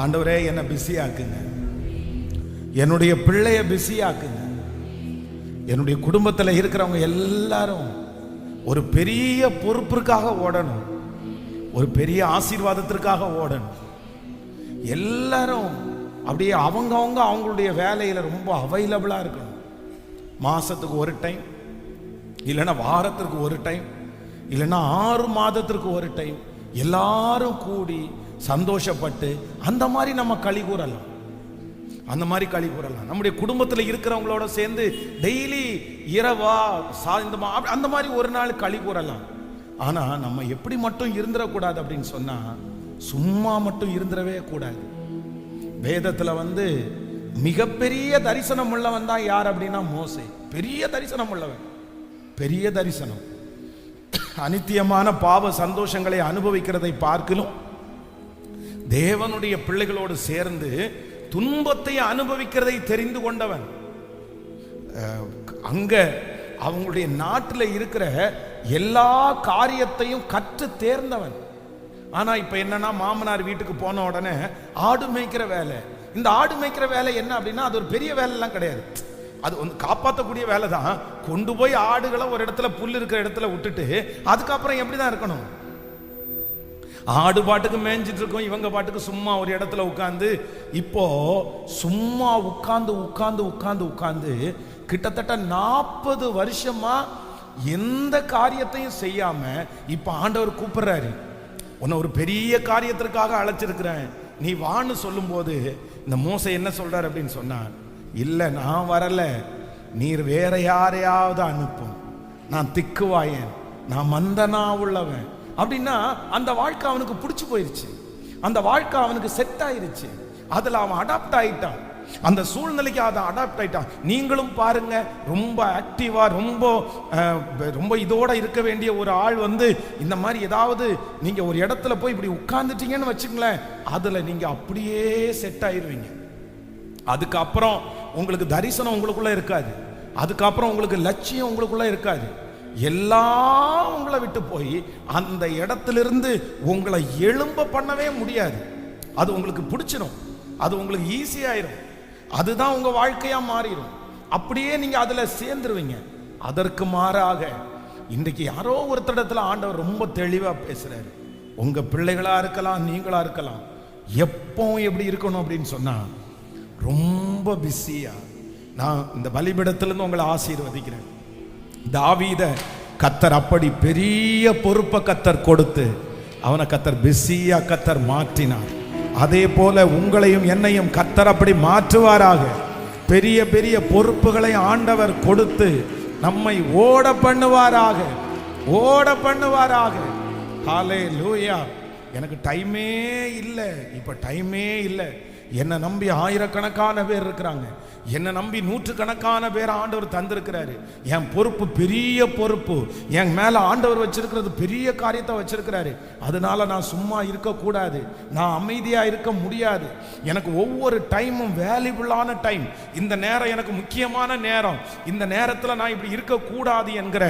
ஆண்டவரே என்னை பிஸியாக்குங்க, என்னுடைய பிள்ளைய பிஸியாக்குங்க. என்னுடைய குடும்பத்தில் இருக்கிறவங்க எல்லாரும் ஒரு பெரிய பொறுப்பிற்காக ஓடணும், ஒரு பெரிய ஆசீர்வாதத்திற்காக ஓடணும். எல்லாரும் அப்படியே அவங்களுடைய வேலையில ரொம்ப அவைலபிளா இருக்கணும். மாசத்துக்கு ஒரு டைம், இல்லைன்னா வாரத்திற்கு ஒரு டைம், இல்லைன்னா 6 மாதத்திற்கு ஒரு டைம் எல்லாரும் கூடி சந்தோஷப்பட்டு அந்த மாதிரி நம்ம களி கூறலாம். அந்த மாதிரி களி கூறலாம். நம்முடைய குடும்பத்தில் இருக்கிறவங்களோட சேர்ந்து டெய்லி இரவா சாயந்தரமா அந்த மாதிரி ஒரு நாள் களி கூறலாம். ஆனா நம்ம எப்படி மட்டும் இருந்துடக்கூடாது அப்படின்னு சொன்னா, சும்மா மட்டும் இருந்துடவே கூடாது. வேதத்துல மிகப்பெரிய தரிசனம் உள்ளவன் தான் யார் அப்படின்னா மோசே. பெரிய தரிசனம் உள்ளவன், பெரிய தரிசனம். அனித்தியமான பாவ சந்தோஷங்களை அனுபவிக்கிறதை பார்க்கலும் தேவனுடைய பிள்ளைகளோடு சேர்ந்து துன்பத்தை அனுபவிக்கிறதை தெரிந்து கொண்டவன். அங்க அவங்களுடைய நாட்டில் இருக்கிற எல்லா காரியத்தையும் கற்று தேர்ந்தவன். ஆனா இப்ப என்னன்னா, மாமனார் வீட்டுக்கு போன உடனே ஆடு மேய்க்கிற வேலை. இந்த ஆடு மேய்க்கிற வேலை என்ன அப்படின்னா, அது ஒரு பெரிய வேலை எல்லாம் கிடையாது. அது காப்பாற்றக்கூடிய வேலை தான். கொண்டு போய் ஆடுகளை ஒரு இடத்துல புல் இருக்கிற இடத்துல விட்டுட்டு அதுக்கப்புறம் எப்படிதான் இருக்கணும்? ஆடு பாட்டுக்கு மேய்ஞ்சிட்டு இருக்கும், இவங்க பாட்டுக்கு சும்மா ஒரு இடத்துல உட்கார்ந்து. இப்போ சும்மா உட்கார்ந்து உட்கார்ந்து உட்கார்ந்து உட்கார்ந்து கிட்டத்தட்ட 40 வருஷமா எந்த காரியத்தையும் செய்யாம இப்ப ஆண்டவர் கூப்பிடுறாரு. உன்னை ஒரு பெரிய காரியத்திற்காக அழைச்சிருக்கிறேன், நீ வான்னு சொல்லும் போது இந்த மோசே என்ன சொல்றாரு அப்படின்னு சொன்னா, இல்ல நான் வரல, நீர் வேற யாரையாவது அனுப்பும், நான் திக்குவாயன், நான் மந்தனா உள்ளவன் அப்படின்னா. அந்த வாழ்க்கை அவனுக்கு பிடிச்சு போயிருச்சு, அந்த வாழ்க்கை அவனுக்கு செட் ஆயிருச்சு, அதுல அவன் அடாப்ட் ஆயிட்டான், அந்த சூழ்நிலைக்கு அதை அடாப்ட் ஆயிட்டான். நீங்களும் பாருங்க, ரொம்ப ஆக்டிவா ரொம்ப இதோட இருக்க வேண்டிய ஒரு ஆள் இந்த மாதிரி ஏதாவது நீங்க ஒரு இடத்துல போய் இப்படி உட்கார்ந்துட்டீங்கன்னு வச்சுங்களேன், அதுல நீங்க அப்படியே செட் ஆயிருவீங்க. அதுக்கப்புறம் உங்களுக்கு தரிசனம் உங்களுக்குள்ள இருக்காது, அதுக்கப்புறம் உங்களுக்கு லட்சியம் உங்களுக்குள்ள இருக்காது. எல்லாம் உங்களை விட்டு போய் அந்த இடத்திலிருந்து உங்களை எழும்ப பண்ணவே முடியாது. அது உங்களுக்கு பிடிச்சிடும், அது உங்களுக்கு ஈஸியாயிரும், அதுதான் உங்க வாழ்க்கையா மாறிடும். அப்படியே நீங்க அதுல சேர்ந்துருவீங்க. அதற்கு மாறாக இன்றைக்கு யாரோ ஒருத்தடத்துல ஆண்டவர் ரொம்ப தெளிவா பேசுறாரு. உங்க பிள்ளைகளா இருக்கலாம், நீங்களா இருக்கலாம், எப்பவும் எப்படி இருக்கணும் அப்படின்னு சொன்னா, ரொம்ப பிஸியா. நான் இந்த பலிபீடத்திலிருந்து உங்களை ஆசீர்வதிக்கிறேன். தாவீத கத்தர் அப்படி பெரிய பொறுப்பை கத்தர் கொடுத்து அவனை கத்தர் பிஸியா கத்தர் மாற்றினார். அதே போல உங்களையும் என்னையும் கத்தர் அப்படி மாற்றுவாராக. பெரிய பெரிய பொறுப்புகளை ஆண்டவர் கொடுத்து நம்மை ஓட பண்ணுவாராக, ஓட பண்ணுவாராக. ஹல்லேலூயா. எனக்கு டைமே இல்லை, இப்ப டைமே இல்லை. என்னை நம்பி ஆயிரக்கணக்கான பேர் இருக்கிறாங்க, என்னை நம்பி 100கணக்கான பேர் ஆண்டவர் தந்திருக்கிறாரு. என் பொறுப்பு பெரிய பொறுப்பு, என் மேல ஆண்டவர் வச்சிருக்கிறது பெரிய காரியத்தை வச்சிருக்கிறாரு. அதனால நான் சும்மா இருக்கக்கூடாது, நான் அமைதியா இருக்க முடியாது. எனக்கு ஒவ்வொரு டைமும் வேல்யூபிளான டைம். இந்த நேரம் எனக்கு முக்கியமான நேரம், இந்த நேரத்தில் நான் இப்படி இருக்கக்கூடாது என்கிற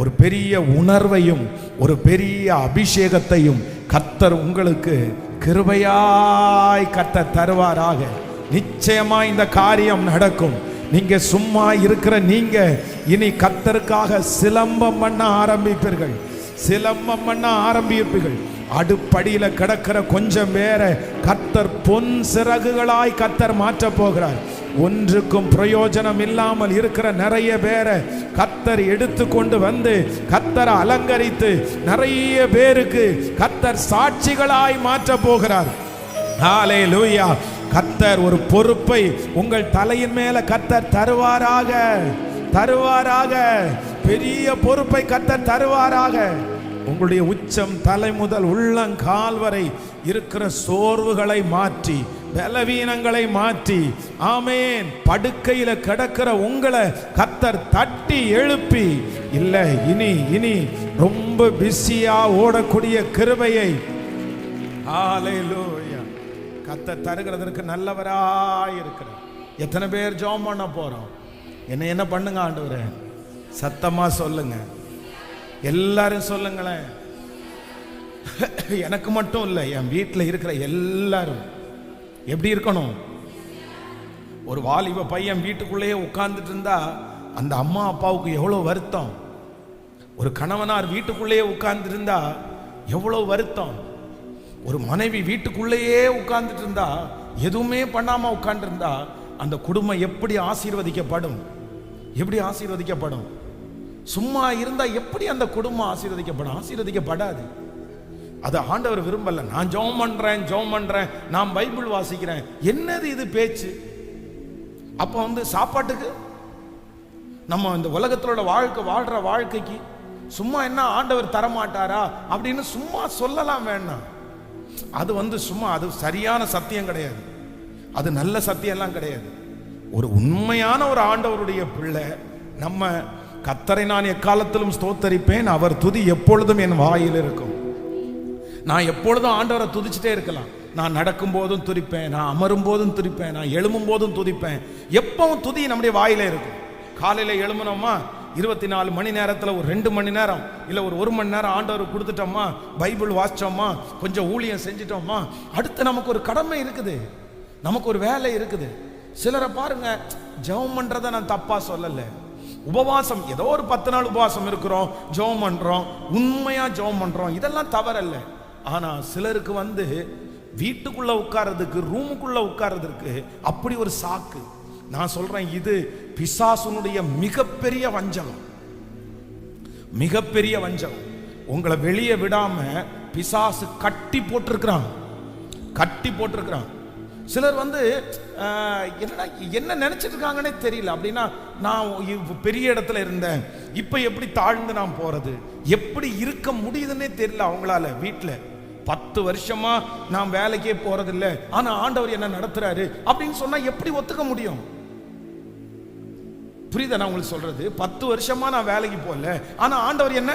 ஒரு பெரிய உணர்வையும் ஒரு பெரிய அபிஷேகத்தையும் கர்த்தர் உங்களுக்கு கிருபையாய் கர்த்தர் தருவாராக. நிச்சயமா இந்த காரியம் நடக்கும். நீங்க சும்மா இருக்கிற நீங்க இனி கர்த்தருக்காக சிலம்பம் பண்ண ஆரம்பிப்பீர்கள், சிலம்பம் பண்ண ஆரம்பிப்பீர்கள். அடுப்படியில கிடக்கிற கொஞ்சம் பேரை கர்த்தர் பொன் சிறகுகளாய் கர்த்தர் மாற்ற போகிறார். ஒன்றுக்கும் பிரயோஜனம் இல்லாமல் இருக்கிற நிறைய பேரை கர்த்தர் எடுத்து கொண்டு வந்து கர்த்தரை அலங்கரித்து நிறைய பேருக்கு கர்த்தர் சாட்சிகளாய் மாற்ற போகிறார். ஹல்லேலூயா. கர்த்தர் ஒரு பொறுப்பை உங்கள் தலையின் மேல கர்த்தர் தருவாராக, தருவாராக. பெரிய பொறுப்பை கர்த்தர் தருவாராக. உங்களுடைய உச்சம் தலை முதல் உள்ளங்கால் வரை இருக்கிற சோர்வுகளை மாற்றி, பலவீனங்களை மாற்றி, ஆமென், படுக்கையில கிடக்கிற உங்களை கர்த்தர் தட்டி எழுப்பி, இல்ல இனி இனி ரொம்ப பிஸியா ஓடக்கூடிய கிருபையை ஹல்லேலூயா கர்த்தர் தருகிறதற்கு நல்லவராய் இருக்கிறார். எத்தனை பேர் ஜெபம் பண்ண போறோம்? என்ன பண்ணுங்க ஆண்டவரே? சத்தமா சொல்லுங்க, எல்லாரும் சொல்லுங்களேன். எனக்கு மட்டும் இல்லை, என் வீட்டில் இருக்கிற எல்லாரும் எப்படி இருக்கணும்? ஒரு வாலிப பையன் வீட்டுக்குள்ளேயே உட்கார்ந்துட்டு இருந்தா அந்த அம்மா அப்பாவுக்கு எவ்வளவு வருத்தம். ஒரு கணவனார் வீட்டுக்குள்ளேயே உட்கார்ந்து இருந்தா எவ்வளவு வருத்தம். ஒரு மனைவி வீட்டுக்குள்ளேயே உட்கார்ந்துட்டு இருந்தா, எதுவுமே பண்ணாம உட்கார்ந்து இருந்தா, அந்த குடும்பம் எப்படி ஆசீர்வதிக்கப்படும்? எப்படி ஆசீர்வதிக்கப்படும்? சும்மா இருந்தா எப்படி அந்த குடும்பம் ஆசீர்வதிக்கப்படும்? ஆசீர்வதிக்கப்படாது. அது ஆண்டவர் விரும்பல. நான் ஜெபம் பண்றேன், நான் பைபிள் வாசிக்கிறேன், என்னது இது பேச்சு? அப்ப சாப்பாட்டுக்கு நம்ம இந்த உலகத்தோட வாழ்ற வாழ்க்கைக்கு சும்மா என்ன ஆண்டவர் தரமாட்டாரா அப்படின்னு சும்மா சொல்லலாம் வேண்டாம். அது சும்மா அது சரியான சத்தியம் கிடையாது. அது நல்ல சத்தியம் எல்லாம் கிடையாது. ஒரு உண்மையான ஒரு ஆண்டவருடைய பிள்ளை நம்ம கர்த்தரை நான் எக்காலத்திலும் ஸ்தோத்தரிப்பேன், அவர் துதி எப்பொழுதும் என் வாயில் இருக்கும். நான் எப்பொழுதும் ஆண்டவரை துதிச்சுட்டே இருக்கலாம். நான் நடக்கும் போதும் துதிப்பேன், நான் அமரும் போதும் துதிப்பேன், நான் எழும்பும் போதும் துதிப்பேன். எப்பவும் துதி நம்முடைய வாயில இருக்கும். காலையில எழுமணுமா, 24 மணி நேரத்தில் ஒரு 2 மணி நேரம் இல்லை ஒரு 1 மணி நேரம் ஆண்டவர் கொடுத்துட்டோமா, பைபிள் வாசிச்சோமா, கொஞ்சம் ஊழியம் செஞ்சிட்டோமா, அடுத்து நமக்கு ஒரு கடமை இருக்குது, நமக்கு ஒரு வேலை இருக்குது. சிலரை பாருங்க, ஜெபம் பண்றதை நான் தப்பா சொல்லலை. உபவாசம் ஏதோ ஒரு 10 நாள் உபவாசம் இருக்கிறோம், ஜெபம் பண்றோம், உண்மையா ஜெபம் பண்றோம், இதெல்லாம் தவறல்ல. ஆனா சிலருக்கு வீட்டுக்குள்ள உட்கார்றதுக்கு, ரூமுக்குள்ள உட்கார்றதுக்கு அப்படி ஒரு சாக்கு. நான் சொல்றேன், இது பிசாசுனுடைய மிகப்பெரிய வஞ்சகம், மிகப்பெரிய வஞ்சகம். உங்களை வெளியே விடாம பிசாசு கட்டி போட்டிருக்கிறான். சிலர் என்ன நினைச்சிட்டு இருக்காங்கன்னே தெரியல. அப்படின்னா நான் பெரிய இடத்துல இருந்தேன், இப்ப எப்படி தாழ்ந்து நான் போறது, எப்படி இருக்க முடியுதுன்னே தெரியல அவங்களால. வீட்டுல 10 வருஷமா நான் வேலைக்கே போறதில்லை, ஆனா ஆண்டவர் என்ன நடத்துறாரு அப்படின்னு சொன்னா எப்படி ஒத்துக்க முடியும்? புரியுதா நான் உங்களுக்கு சொல்றது? 10 வருஷமா நான் வேலைக்கு போகல, ஆனா ஆண்டவர் என்ன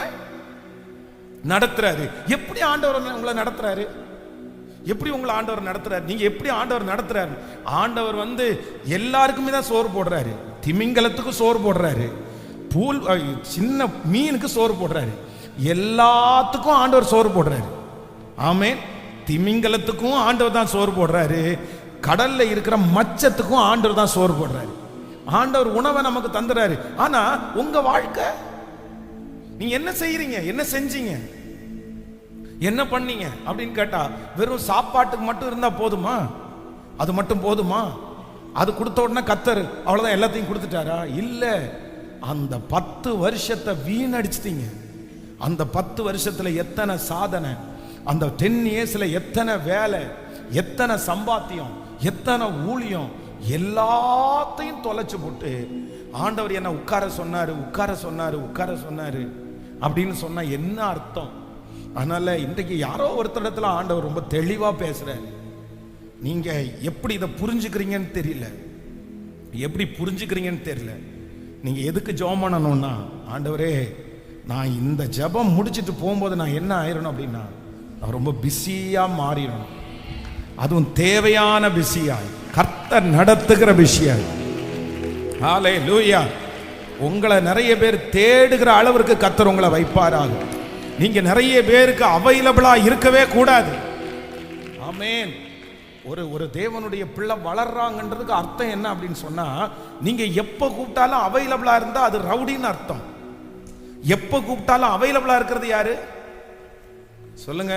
நடத்துறாரு. எப்படி ஆண்டவர் உங்களை நடத்துறாரு? எப்படி உங்களை ஆண்டவர் நடத்துறாரு? நீங்க எப்படி ஆண்டவர் நடத்துறாரு? ஆண்டவர் எல்லாருக்குமே தான் சோறு போடுறாரு. திமிங்கலத்துக்கு சோறு போடுறாரு, சின்ன மீனுக்கு சோறு போடுறாரு, எல்லாத்துக்கும் ஆண்டவர் சோறு போடுறாரு. ஆமென். திமிங்கலத்துக்கும் ஆண்டவர் தான் சோறு போடுறாரு, கடல்ல இருக்கிற மச்சத்துக்கும் ஆண்டவர் தான் சோறு போடுறாரு. ஆண்டவர் உணவை நமக்கு தந்துறாரு. ஆனா உங்க வாழ்க்கை, நீங்க என்ன செய்யறீங்க, என்ன செஞ்சீங்க, என்ன பண்ணீங்க அப்படின்னு கேட்டா, வெறும் சாப்பாட்டுக்கு மட்டும் இருந்தா போதுமா? அது மட்டும் போதுமா? அது கொடுத்த உடனே கர்த்தர் அவ்வளவுதான் எல்லாத்தையும் கொடுத்துட்டாரா? இல்ல. அந்த 10 வருஷத்தை வீணடிச்சிட்டீங்க. அந்த 10 வருஷத்துல எத்தனை சாதனை, அந்த 10 இயர்ஸ்ல எத்தனை வேலை, எத்தனை சம்பாத்தியம், எத்தனை ஊழியம், எல்லாத்தையும் தொலைச்சு போட்டு ஆண்டவர் என்ன உட்கார சொன்னாரு அப்படின்னு சொன்னா என்ன அர்த்தம்? அதனால இன்றைக்கு யாரோ ஒருத்தரிடத்துல ஆண்டவர் ரொம்ப தெளிவா பேசுறாரு. நீங்க எப்படி இதை புரிஞ்சுக்கிறீங்கன்னு தெரியல. நீங்க எதுக்கு ஜெபம் பண்ணணும்னா, ஆண்டவரே நான் இந்த ஜெபம் முடிச்சிட்டு போகும்போது நான் என்ன ஆயிரணும் அப்படின்னா, நான் ரொம்ப பிஸியா மாறிடணும். அதுவும் தேவையான பிஸியாய், கர்த்தர் நடத்துகிற பிஸியாய். ஹல்லேலூயா. உங்களை நிறைய பேர் தேடுகிற அளவிற்கு கர்த்தர் உங்களை வைப்பாராக. நீங்க நிறைய பேருக்கு அவைலபிளா இருக்கவே கூடாது. ஆமென். ஒரு தேவனுடைய பிள்ளை வளர்றாங்கன்றதுக்கு அர்த்தம் என்ன அப்படின்னு சொன்னா, நீங்க எப்ப கூப்பிட்டாலும் அவைலபிளா இருந்தா அது ரவுடின்னு அர்த்தம். எப்ப கூப்பிட்டாலும் அவைலபிளா இருக்கிறது யாரு சொல்லுங்க?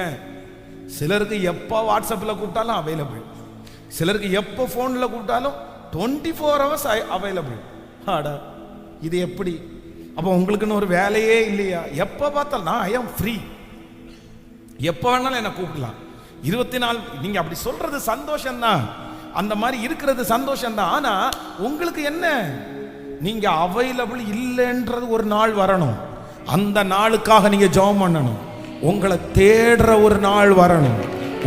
சிலருக்கு எப்ப வாட்ஸ்அப்ல கூப்பிட்டாலும் அவைலபிள், சிலருக்கு எப்ப போன்ல கூப்பிட்டாலும் 24 hours அவைலபிள். ஆடா, இது எப்படி? அப்போ உங்களுக்குன்னு ஒரு வேலையே இல்லையா? எப்ப பார்த்தாலும் ஐ ஆம் ஃப்ரீ, எப்ப வேணாலும் என்ன கூப்பிடலாம். 24. நீங்க அப்படி சொல்றது சந்தோஷம்தான், அந்த மாதிரி இருக்கிறது சந்தோஷம்தான். ஆனா உங்களுக்கு என்ன, நீங்க அவைலபிள் இல்லைன்றது ஒரு நாள் வரணும். அந்த நாளுக்காக நீங்க ஜெபம் பண்ணணும். உங்களை தேடுற ஒரு நாள் வரணும்.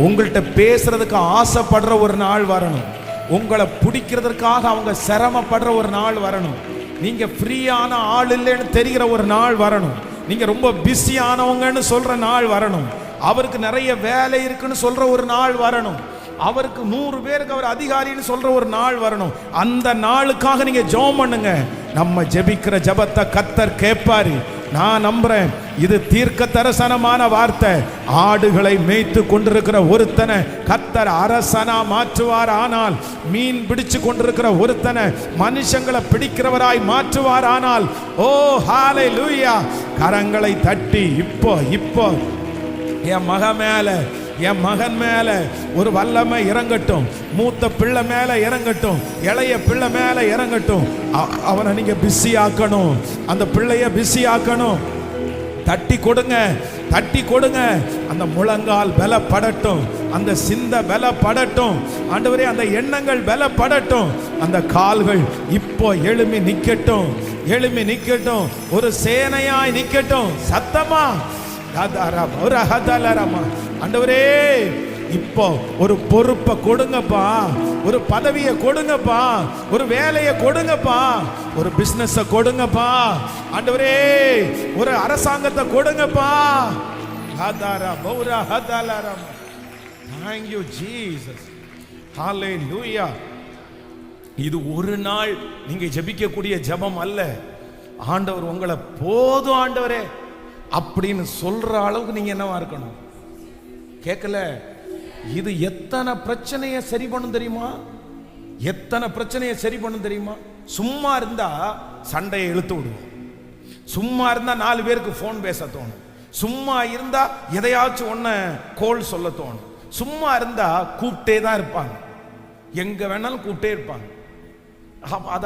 உங்கள்கிட்ட பேசுறதுக்கு ஆசைப்படுற ஒரு நாள் வரணும். உங்களை பிடிக்கிறதுக்காக அவங்க சிரமப்படுற ஒரு நாள் வரணும். நீங்க ஃப்ரீயான ஆள் இல்லைன்னு தெரிகிற ஒரு நாள் வரணும். நீங்க ரொம்ப பிஸியானவங்கன்னு சொல்ற நாள் வரணும். அவருக்கு நிறைய வேலை இருக்குன்னு சொல்ற ஒரு நாள் வரணும். அவருக்கு 100 பேருக்கு அவர் அதிகாரின்னு சொல்ற ஒரு நாள் வரணும். அந்த நாளுக்காக நீங்க ஜெபம் பண்ணுங்க. நம்ம ஜெபிக்கிற ஜெபத்தை கர்த்தர் கேட்பாரு. நான் நம்புறேன் இது தீர்க்க தரிசனமான வார்த்தை. ஆடுகளை மேய்த்து கொண்டிருக்கிற ஒருத்தனை கர்த்தர் அரசனா மாற்றுவார். ஆனால் மீன் பிடிச்சு கொண்டிருக்கிற ஒருத்தனை மனுஷங்களை பிடிக்கிறவராய் மாற்றுவார். ஆனால் ஓ ஹல்லேலூயா, கரங்களை தட்டி இப்போ என் மகன் மேல ஒரு வல்லமை இறங்கட்டும். மூத்த பிள்ளை மேல இறங்கட்டும். இளைய பிள்ளை மேல இறங்கட்டும். அவனை நீங்க பிஸி ஆக்கணும். அந்த பிள்ளைய பிஸி ஆக்கணும். தட்டி கொடுங்க. அந்த முழங்கால் பலப்படட்டும். அந்த சிந்த பலப்படட்டும். ஆண்டவரே, அந்த எண்ணங்கள் பலப்படட்டும். அந்த கால்கள் இப்போ எழும்பி நிக்கட்டும். ஒரு சேனையாய் நிக்கட்டும். சத்தமா ஆண்டவரே, இப்போ ஒரு பொறுப்பை கொடுங்கப்பா, ஒரு பதவியை கொடுங்கப்பா, ஒரு வேலையை கொடுங்கப்பா, ஒரு பிசினஸ் கொடுங்கப்பா. ஆண்டவரே, ஒரு அரசாங்கத்தை கொடுங்கப்பா. Thank you Jesus. Hallelujah. இது ஒரு நாள் நீங்க ஜெபிக்கக்கூடிய ஜெபம் அல்ல. ஆண்டவர் உங்களை போதும் ஆண்டவரே அப்படின்னு சொல்ற அளவுக்கு நீங்க என்னவா இருக்கணும்? கேட்கல. இது எத்தனை பிரச்சனையை சரி பண்ணும் தெரியுமா? சும்மா இருந்தா சண்டையை இழுத்து விடுவோம். சும்மா இருந்தா 4 பேருக்கு போன் பேச தோணும். சும்மா இருந்தா எதையாச்சும் ஒன்ன கோல் சொல்ல தோணும். சும்மா இருந்தா கூப்பிட்டே தான் இருப்பாங்க. எங்க வேணாலும் கூப்பிட்டே இருப்பாங்க.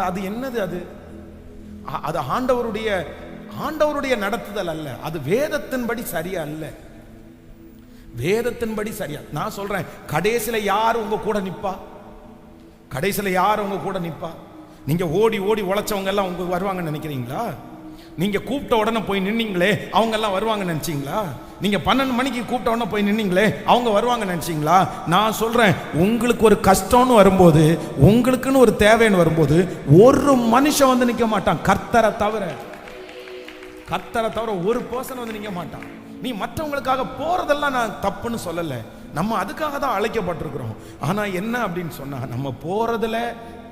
அது என்னது? அது ஆண்டவருடைய நடத்துதல் அல்ல. அது வேதத்தின்படி சரியா அல்ல. வேதத்தின்படி சரியா. நான் சொல்றேன், கடைசியில யார் உங்க கூட நிப்பா? நீங்க ஓடி உழைச்சவங்க எல்லாம் உங்க வருவாங்கன்னு நினைக்கிறீங்களா? நீங்க கூப்பிட்ட உடனே போய் நின்னீங்களே, அவங்க எல்லாம் வருவாங்கன்னு நினைச்சீங்களா? நீங்க 12 மணிக்கு கூப்பிட்ட உடனே போய் நின்னீங்களே, அவங்க வருவாங்கன்னு நினைச்சீங்களா? நான் சொல்றேன், உங்களுக்கு ஒரு கஷ்டம்னு வரும்போது, உங்களுக்குன்னு ஒரு தேவைன்னு வரும்போது, ஒரு மனுஷன் வந்து நிக்க மாட்டான். கர்த்தரை தவிர ஒரு பர்சன் வந்து நிக்க மாட்டான். நீ மற்றவங்களுக்காக போறதெல்லாம் நான் தப்புன்னு சொல்லல. நம்ம அதுக்காக தான் அழைக்கப்பட்டிருக்கிறோம். ஆனா என்ன அப்படின்னு சொன்னா, நம்ம போறதுல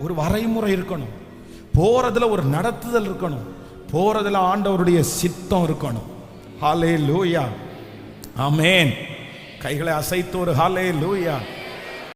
ஒரு வரைமுறை இருக்கணும். போறதுல ஒரு நடத்துதல் இருக்கணும். போறதுல ஆண்டவருடைய சித்தம் இருக்கணும். ஹல்லேலூயா, ஆமென். கைகளை அசைத்து ஒரு ஹல்லேலூயா.